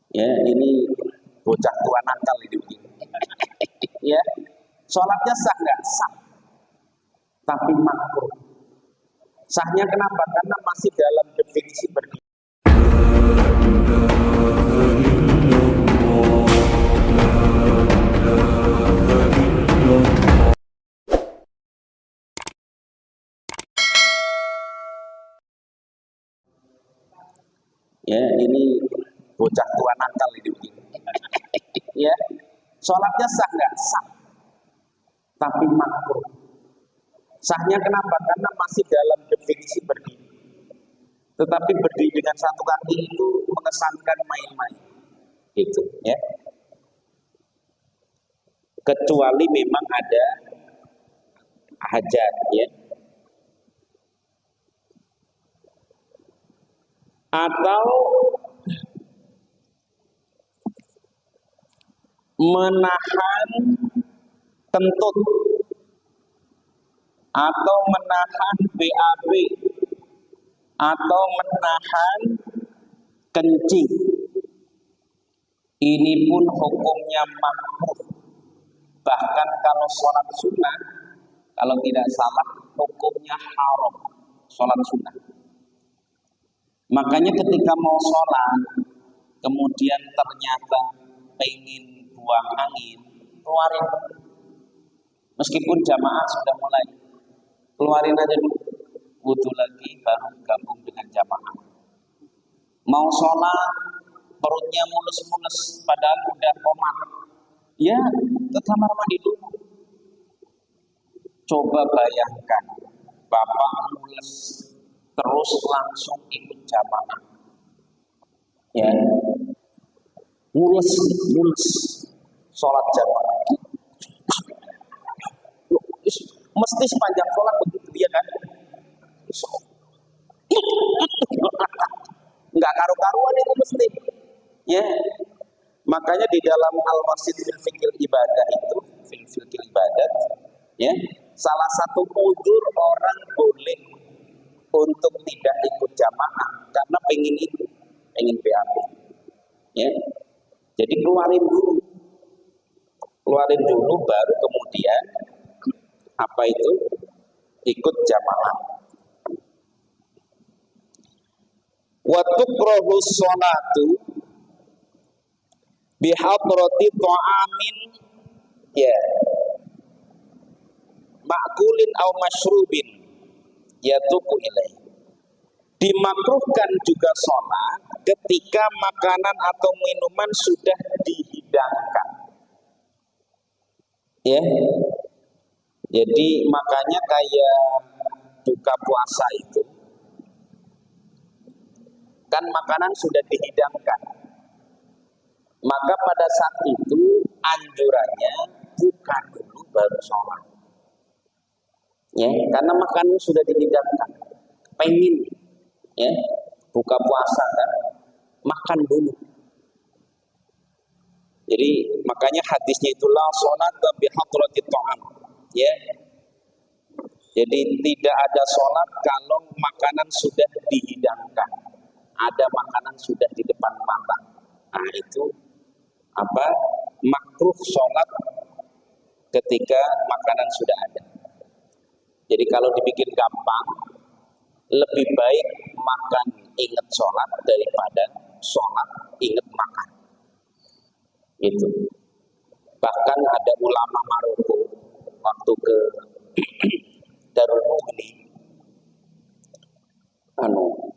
Ya, ini bocah tua nakal ini. Ya, sholatnya sah nggak? Sah, tapi makruh. Sahnya kenapa? Karena masih dalam definisi berdiri. Ya, ini bocah tua nakal ini. Ya, sholatnya sah nggak? Sah, tapi makruh. Sahnya kenapa? Karena masih dalam definisi berdiri. Tetapi berdiri dengan satu kaki itu mengesankan main-main. Gitu, ya. Kecuali memang ada hajat, ya. Atau menahan kentut atau menahan BAB atau menahan kencing, ini pun hukumnya makruh. Bahkan kalau sholat sunnah, kalau tidak salah, hukumnya haram sholat sunnah. Makanya ketika mau sholat, kemudian ternyata pengen buang angin, keluarin. Meskipun jamaah sudah mulai, keluarin aja dulu, wudhu lagi baru gabung dengan jamaah. Mau sholat, perutnya mulus-mulus, padahal udah komat, ya ke kamar mandi dulu. Coba bayangkan, bapak mulus, terus langsung ikut jamaah, ya, mulus sholat jamaah. Mesti sepanjang sholat begitu, ya kan? Nggak karu-karuan itu mesti, ya. Makanya di dalam al-masjid fil fikil ibadah itu, fil fikil ibadat, ya, salah satu uzur orang boleh untuk tidak ikut jamaah karena pengen itu, pengen BAB, ya. Jadi keluarin dulu baru kemudian apa itu ikut jamaah. Wa tukrahu sholatu bihadrati ta'amin, ya, ma'kulin aw masyrubin yatuku ilaih. Dimakruhkan juga sholat ketika makanan atau minuman sudah dihidangkan, ya. Jadi makanya kayak buka puasa itu kan makanan sudah dihidangkan, maka pada saat itu anjurannya buka dulu baru sholat, ya, karena makanan sudah dihidangkan, pengen, ya, buka puasa kan, makan dulu. Jadi makanya hadisnya itulah sholat bi hadratit ta'am, ya. Jadi tidak ada sholat kalau makanan sudah dihidangkan, ada makanan sudah di depan mata. Nah itu apa? Makruh sholat ketika makanan sudah ada. Jadi kalau dibikin gampang, lebih baik makan ingat sholat daripada sholat ingat makan. Itu. Bahkan ada ulama Maroko waktu ke Darul Mughni,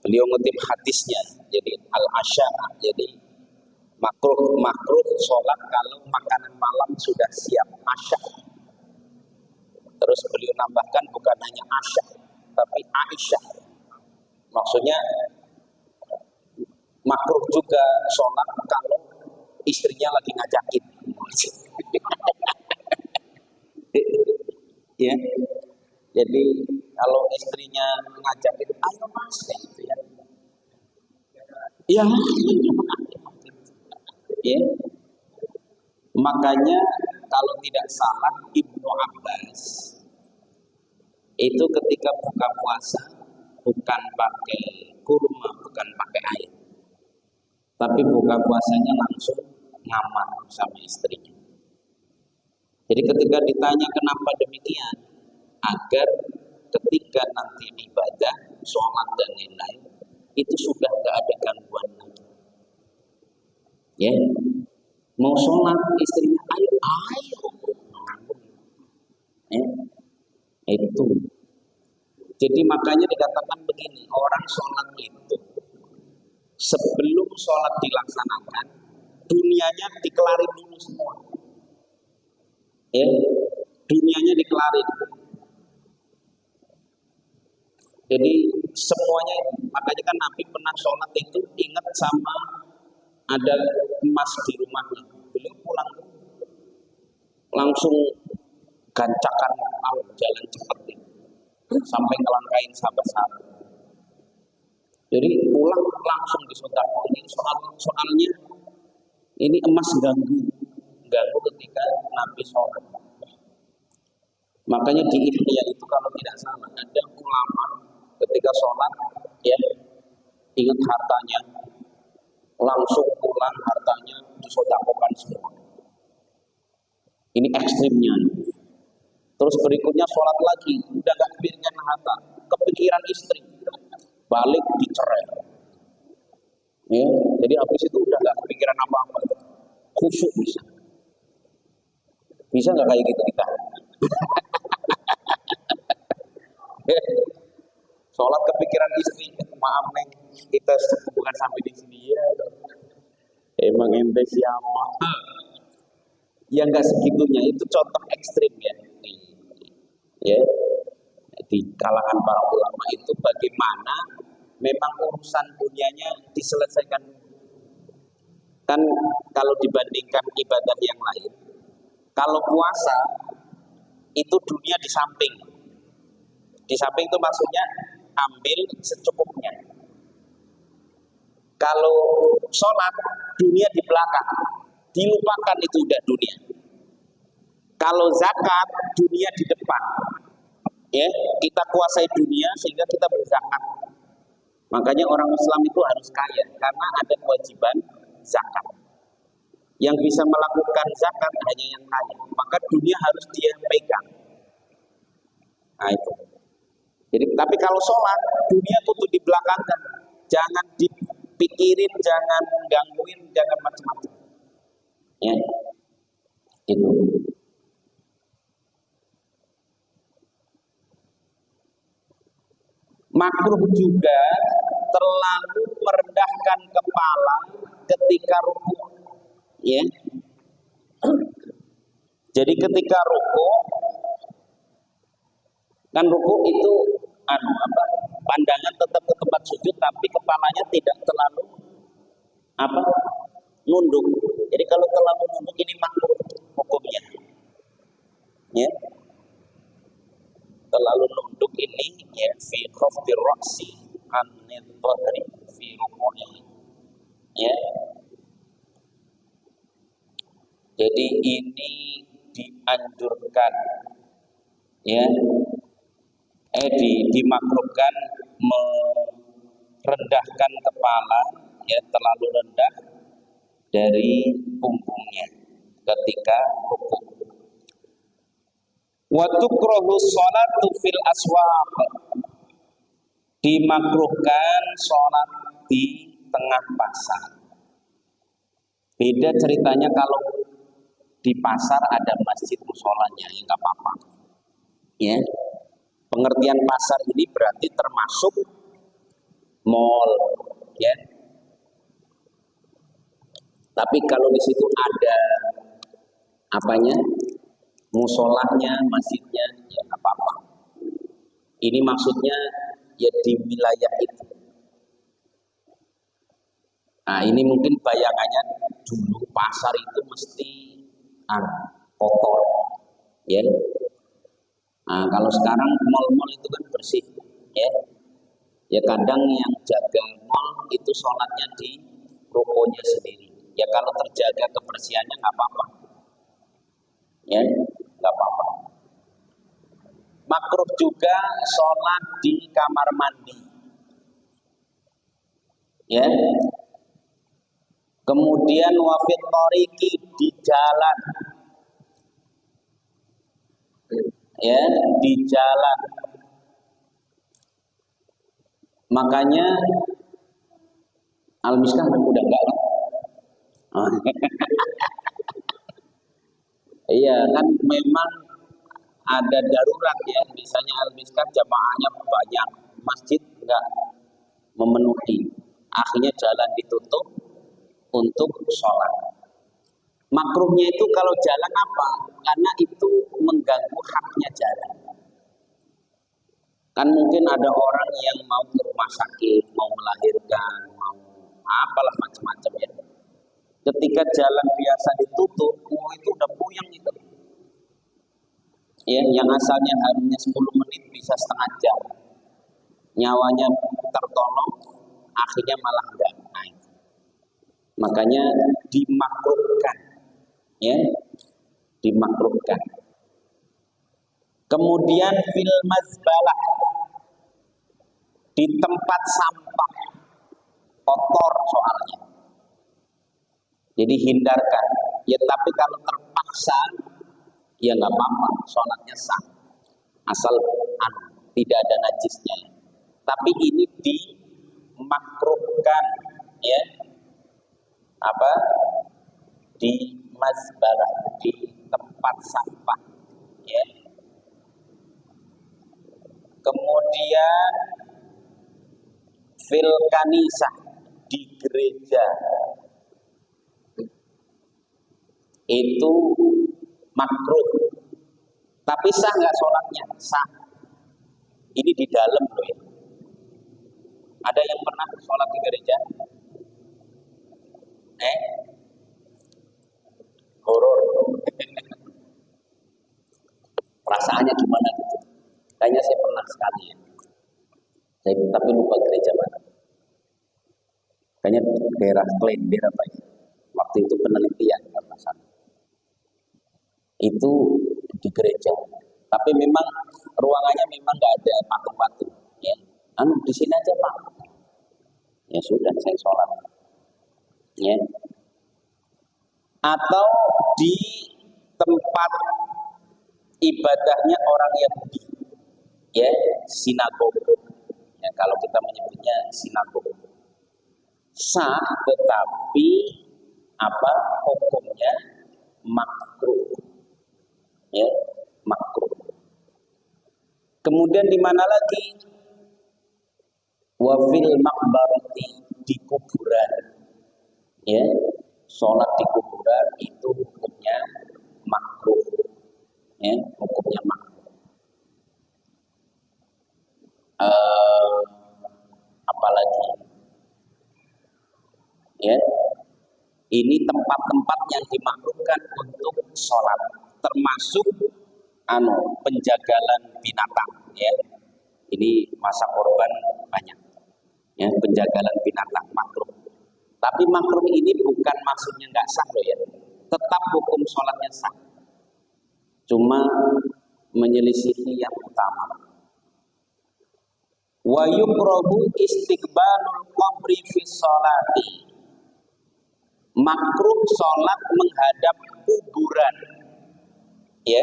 beliau ngutip hadisnya, jadi al-asya, jadi makruh sholat kalau makanan malam sudah siap, asya. Terus beliau nambahkan bukan hanya asya, tapi aisyah. Maksudnya makruh juga sholat kalau istrinya lagi ngajakin. Ya, jadi kalau istrinya ngajakin, ayo mas, gitu ya. Ya, ya. Makanya kalau tidak salah Ibnu Abbas itu ketika buka puasa bukan pakai kurma, bukan pakai air, tapi buka puasanya langsung ngamar sama istrinya. Jadi ketika ditanya kenapa demikian, agar ketika nanti ibadah, sholat dan lain-lain itu sudah nggak ada gangguan lagi. Ya, mau sholat istrinya ayo, ya, itu. Jadi makanya dikatakan begini, orang sholat itu sebelum sholat dilaksanakan, dunianya dikelarin dulu semua. Ya, dunianya dikelarin. Jadi semuanya, makanya kan Nabi pernah sholat itu ingat sama ada emas di rumahnya. Beliau pulang langsung gancakan jalan cepat sampai ngelangkain sahabat-sahabat. Jadi pulang langsung disedekahkan. Ini soalnya ini emas ganggu ketika Nabi sholat. Makanya di Ihya itu kalau tidak salah ada ulama ketika sholat ya ingat hartanya langsung pulang hartanya disedekahkan semua. Ini ekstrimnya. Terus berikutnya sholat lagi udah gak kepikiran harta, kepikiran istri, balik dicerai. Ya, jadi habis itu udah gak kepikiran apa-apa, khusyuk bisa nggak kayak gitu kita? Sholat kepikiran istri, maaf neng, kita bukan sampai di sini ya. Emang ente siapa? Ya nggak segitunya, itu contoh ekstrim ya. Ya, di kalangan para ulama itu bagaimana memang urusan dunianya diselesaikan. Kan kalau dibandingkan ibadah yang lain, kalau puasa itu dunia di samping. Di samping itu maksudnya ambil secukupnya. Kalau sholat dunia di belakang, dilupakan itu udah dunia. Kalau zakat dunia di depan. Ya, kita kuasai dunia sehingga kita berzakat. Makanya orang Islam itu harus kaya karena ada kewajiban zakat. Yang bisa melakukan zakat hanya yang kaya. Maka dunia harus dia pegang. Nah itu. Jadi, tapi kalau sholat dunia tutup di belakang, jangan dipikirin, jangan gangguin, jangan macam-macam. Ya, itu. Makruh juga terlalu merendahkan kepala ketika rukuk. Ya. Jadi ketika rukuk, kan rukuk itu pandangan tetap ke tempat sujud, tapi kepalanya tidak terlalu nunduk. Jadi kalau terlalu nunduk ini makruh hukumnya. Ya. Terlalu nunduk ini ya fi khafdir ra'si anil dhahri fi ruku'i. Ya. Jadi ini dianjurkan ya dimakruhkan merendahkan kepala ya terlalu rendah dari punggungnya ketika rukuk. Wa tukrahu sholatu fil aswaq, dimakruhkan sholat di tengah pasar. Beda ceritanya kalau di pasar ada masjid musholanya, ya nggak apa-apa. Ya, pengertian pasar ini berarti termasuk mall, ya. Tapi kalau di situ ada musholahnya, masjidnya, ya nggak apa-apa. Ini maksudnya ya di wilayah itu. Nah ini mungkin bayangannya dulu pasar itu mesti kotor, ya. Nah kalau sekarang mal-mal itu kan bersih, ya. Ya kadang yang jaga mal itu sholatnya di rukonya sendiri. Ya kalau terjaga kebersihannya nggak apa-apa. Ya, nggak apa-apa. Makruh juga sholat di kamar mandi. Ya, Kemudian wafit toriki, di jalan, ya, di jalan. Makanya Al-Miskah udah enggak kan? Iya kan, memang ada darurat ya, misalnya Al-Miskah jamaahnya banyak, masjid enggak memenuhi, akhirnya jalan ditutup untuk sholat. Makruhnya itu kalau jalan apa? Karena itu mengganggu haknya jalan. Kan mungkin ada orang yang mau ke rumah sakit, mau melahirkan, mau apalah macam-macam ya. Ketika jalan biasa ditutup, itu udah puyeng itu. Ya, yang asalnya hanya 10 menit bisa setengah jam. Nyawanya tertolong, akhirnya malah enggak. Nah, makanya dimakruhkan, ya, dimakruhkan. Kemudian fil mazbalah, di tempat sampah, kotor soalnya. Jadi hindarkan. Ya tapi kalau terpaksa, ya nggak apa-apa, sholatnya sah. Asal tidak ada najisnya. Tapi ini dimakruhkan, ya. Apa? Di mazbalah, di tempat sampah, ya. Kemudian fil kanisah, di gereja, itu makruh. Tapi sah nggak sholatnya? Sah. Ini di dalam loh ya. Ada yang pernah sholat di gereja? Horor. Perasaannya gimana gitu? Kayaknya saya pernah sekali ya. Tapi lupa gereja mana. Kayaknya daerah Klender apa ya. Waktu itu penelitian apa salah. Itu di gereja. Tapi memang ruangannya memang nggak ada patung-patung. Ya, di sini aja Pak. Ya sudah, saya sholat. Ya. Atau di tempat ibadahnya orang Yahudi, ya, sinagoga. Ya, kalau kita menyebutnya sinagoga. Sah, tetapi apa hukumnya? Makruh. Ya, makruh. Kemudian di mana lagi? Wafil makbarati, di kuburan. Ya, sholat di kuburan itu hukumnya makruh. Ya, hukumnya makruh. Apalagi? Ya, ini tempat-tempat yang dimakruhkan untuk sholat, termasuk penjagalan binatang. Ya, ini masa korban banyak. Ya, penjagalan binatang makruh. Tapi makruh ini bukan maksudnya nggak sah loh ya. Tetap hukum sholatnya sah. Cuma menyelisihi yang utama. Wa yukrahu istiqbalul qabri fi sholati. Makruh sholat menghadap kuburan. Ya.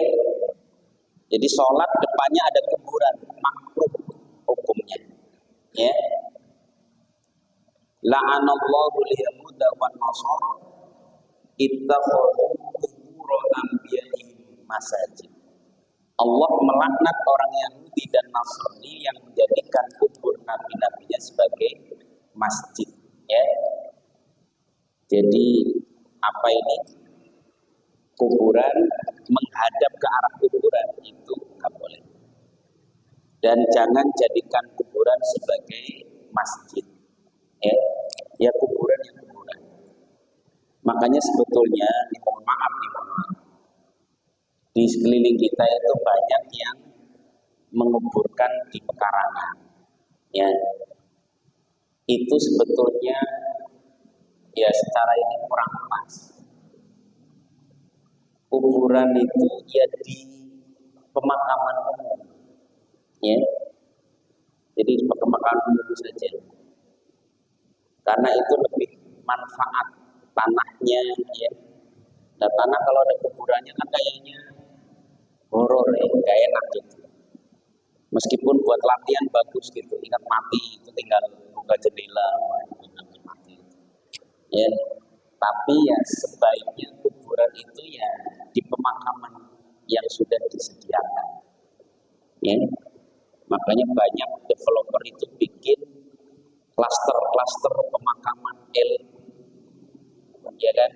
Jadi sholat depannya ada kuburan, makruh hukumnya. Ya. La'anallahu al-yahuda wan nasara ittakhadhu qubur anbiya'ihim masajid. Allah melaknat orang Yahudi dan Nasrani yang menjadikan kubur nabi-nabinya sebagai masjid. Ya. Jadi apa ini? Kuburan, menghadap ke arah kuburan itu nggak boleh. Dan jangan jadikan kuburan sebagai masjid. Ya kuburan yang kuburan. Makanya sebetulnya mohon maaf di sekeliling kita itu banyak yang menguburkan di pekarangan. Ya, itu sebetulnya ya secara ini kurang pas. Kuburan itu ya di pemakaman umum. Ya, jadi di pemakaman umum saja. Karena itu lebih manfaat tanahnya, ya. Nah, tanah kalau ada kuburannya kan kayaknya horor, ya, nggak enak gitu. Meskipun buat latihan bagus gitu, ingat mati itu tinggal buka jendela, mati. Ya, tapi ya sebaiknya kuburan itu ya di pemakaman yang sudah disediakan. Ya, makanya banyak developer itu bikin klaster-klaster pemakaman elit, ya kan?